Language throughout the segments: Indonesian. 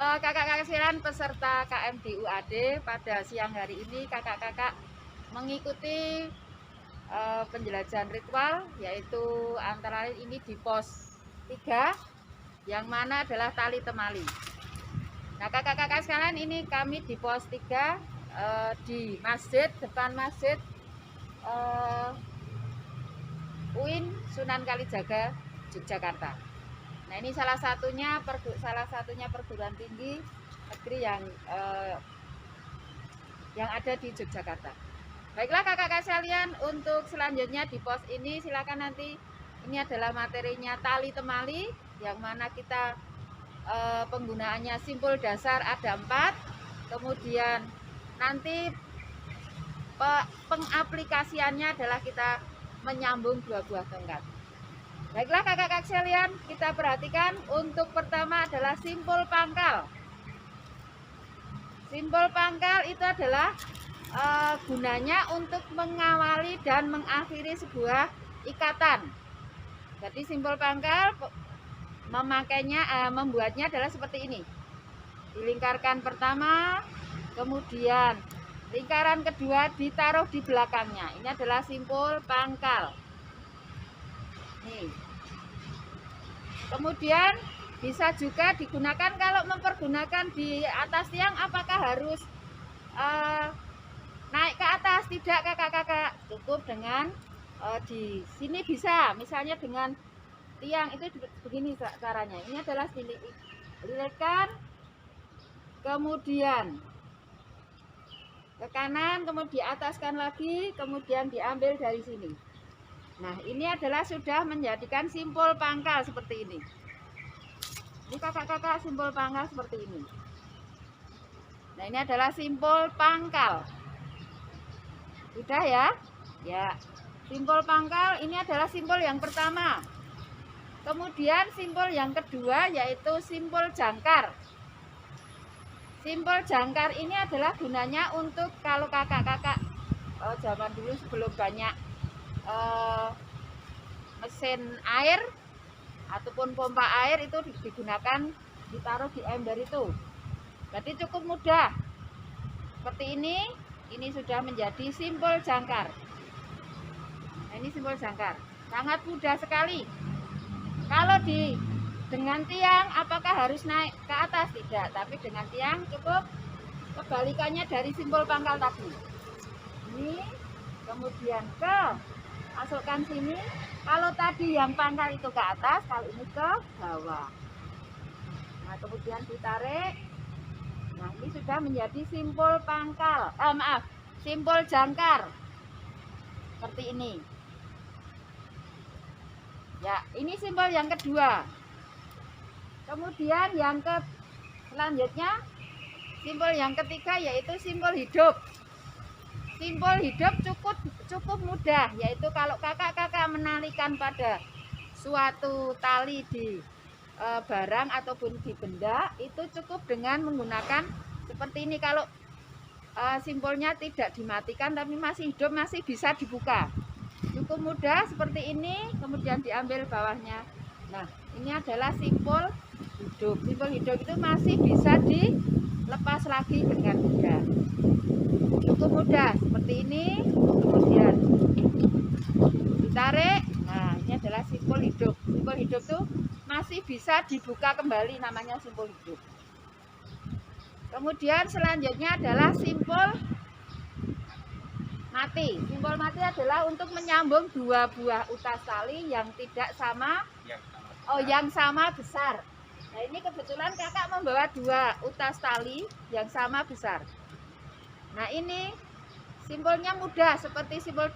Kakak-kakak sekalian peserta KMD UAD, pada siang hari ini kakak-kakak mengikuti penjelajahan ritual, yaitu antara lain ini di pos 3 yang mana adalah tali temali. Nah, kakak-kakak sekalian, ini kami di pos 3 di masjid, depan masjid UIN Sunan Kalijaga, Yogyakarta. Nah, ini salah satunya perguruan tinggi negeri yang ada di Yogyakarta. Baiklah kakak-kakak sekalian, untuk selanjutnya di pos ini silakan nanti, ini adalah materinya tali temali, yang mana kita penggunaannya simpul dasar ada 4, kemudian nanti pengaplikasiannya adalah kita menyambung 2 buah tongkat. Baiklah kakak-kakak sekalian, kita perhatikan. Untuk pertama adalah simpul pangkal. Simpul pangkal itu adalah gunanya untuk mengawali dan mengakhiri sebuah ikatan. Jadi simpul pangkal membuatnya adalah seperti ini. Dilingkarkan pertama, kemudian lingkaran kedua ditaruh di belakangnya. Ini adalah simpul pangkal. Nih. Kemudian bisa juga digunakan kalau mempergunakan di atas tiang, apakah harus naik ke atas? Tidak kakak-kakak, cukup dengan di sini bisa, misalnya dengan tiang itu begini caranya. Ini adalah lilitkan, kemudian ke kanan, kemudian diataskan lagi, kemudian diambil dari sini. Nah, ini adalah sudah menjadikan simpul pangkal seperti ini. Ini kakak-kakak, simpul pangkal seperti ini. Nah, ini adalah simpul pangkal. Sudah ya? Ya. Simpul pangkal ini adalah simpul yang pertama. Kemudian simpul yang kedua yaitu simpul jangkar. Simpul jangkar ini adalah gunanya untuk kalau kakak-kakak zaman dulu sebelum banyak mesin air ataupun pompa air, itu digunakan ditaruh di ember itu. Jadi cukup mudah seperti ini sudah menjadi simpul jangkar. Nah, ini simpul jangkar, sangat mudah sekali. Kalau dengan tiang, apakah harus naik ke atas? Tidak, tapi dengan tiang cukup kebalikannya dari simpul pangkal tadi. Ini kemudian masukkan sini. Kalau tadi yang pangkal itu ke atas, kalau ini ke bawah. Nah, kemudian ditarik. Nah, ini sudah menjadi simpul pangkal. Simpul jangkar. Seperti ini. Ya, ini simpul yang kedua. Kemudian selanjutnya simpul yang ketiga yaitu simpul hidup. Simpul hidup cukup mudah, yaitu kalau kakak-kakak menalikan pada suatu tali di barang ataupun di benda, itu cukup dengan menggunakan seperti ini. Kalau simpulnya tidak dimatikan tapi masih hidup, masih bisa dibuka. Cukup mudah seperti ini, kemudian diambil bawahnya. Nah, ini adalah simpul hidup. Simpul hidup itu masih bisa dilepas lagi dengan mudah. Cukup mudah seperti ini, kemudian ditarik. Nah, ini adalah simpul hidup. Simpul hidup tuh masih bisa dibuka kembali, namanya simpul hidup. Kemudian selanjutnya adalah simpul mati. Simpul mati adalah untuk menyambung 2 buah utas tali yang tidak sama, yang sama besar. Nah, ini kebetulan kakak membawa 2 utas tali yang sama besar. Nah, ini simpulnya mudah seperti simpul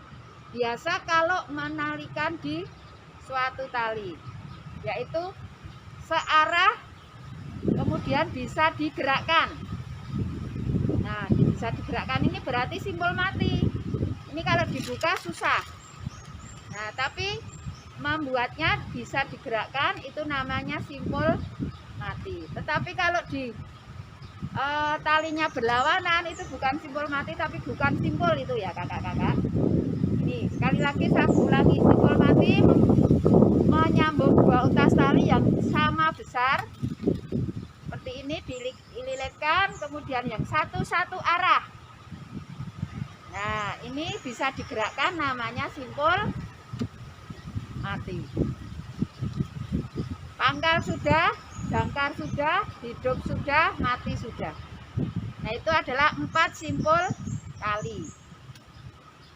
biasa kalau menalikan di suatu tali, yaitu searah, kemudian bisa digerakkan. Nah, bisa digerakkan ini berarti simpul mati. Ini kalau dibuka susah. Nah, tapi membuatnya bisa digerakkan itu namanya simpul mati. Tetapi kalau talinya berlawanan itu bukan simpul mati, tapi bukan simpul itu ya kakak-kakak. Ini sekali lagi saya ulangi, simpul mati menyambung 2 utas tali yang sama besar seperti ini. ini dililitkan, kemudian yang satu arah. Nah, ini bisa digerakkan, namanya simpul mati. Pangkal sudah, jangkar sudah, hidup sudah, mati sudah. Nah, itu adalah 4 simpul tali.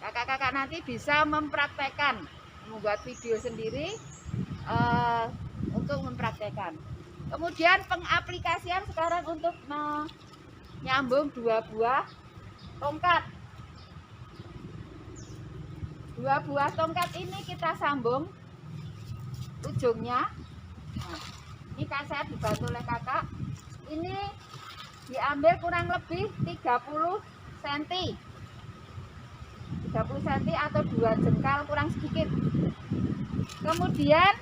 Kakak-kakak nanti bisa mempraktekkan, membuat video sendiri untuk mempraktekkan. Kemudian pengaplikasian sekarang untuk menyambung 2 buah tongkat. 2 buah tongkat ini kita sambung ujungnya. Nah, ini kan saya dibantu oleh kakak. Ini diambil kurang lebih 30 cm. 30 cm atau 2 jengkal kurang sedikit. Kemudian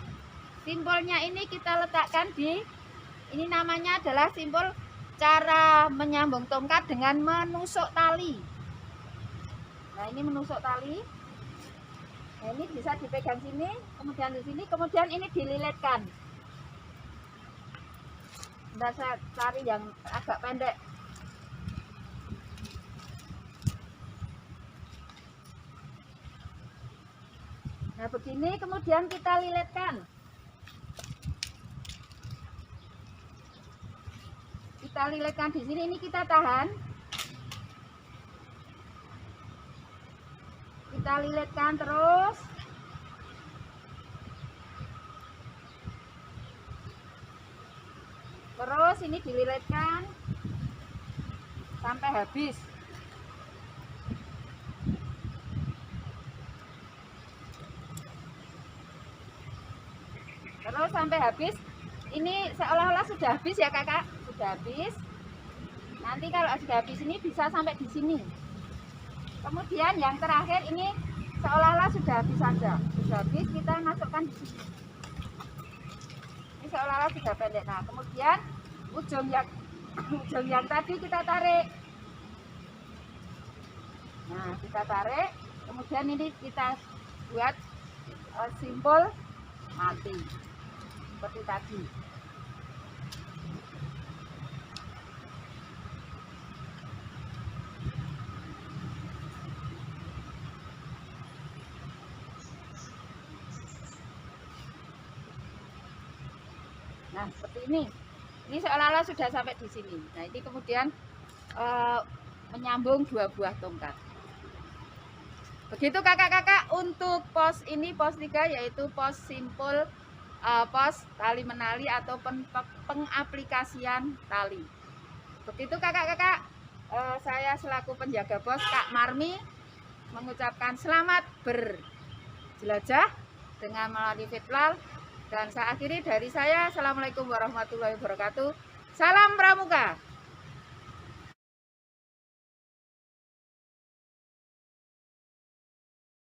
simpulnya ini kita letakkan di, ini namanya adalah simpul cara menyambung tongkat dengan menusuk tali. Nah, ini menusuk tali. Nah, ini bisa dipegang sini, kemudian di sini, kemudian ini dililitkan. Nah, saya cari yang agak pendek. Nah, begini kemudian kita lilitkan. Kita lilitkan di sini, ini kita tahan. Kita lilitkan terus. Terus ini dililitkan sampai habis. Terus sampai habis. Ini seolah-olah sudah habis ya kakak, sudah habis. Nanti kalau sudah habis ini bisa sampai di sini. Kemudian yang terakhir ini seolah-olah sudah habis saja. Sudah habis, kita masukkan di sini. Ini seolah-olah sudah pendek. Nah, kemudian ujung yang tadi kita tarik. Nah, kita tarik. Kemudian ini kita buat simpul mati seperti tadi. Nah, seperti ini. Ini seolah-olah sudah sampai di sini. Nah, ini kemudian menyambung 2 buah tongkat. Begitu kakak-kakak untuk pos ini, pos 3, yaitu pos simpul, pos tali menali atau pengaplikasian tali. Begitu kakak-kakak, saya selaku penjaga pos Kak Marmi mengucapkan selamat berjelajah dengan melalui virtual. Dan saya akhiri dari saya, assalamualaikum warahmatullahi wabarakatuh. Salam Pramuka.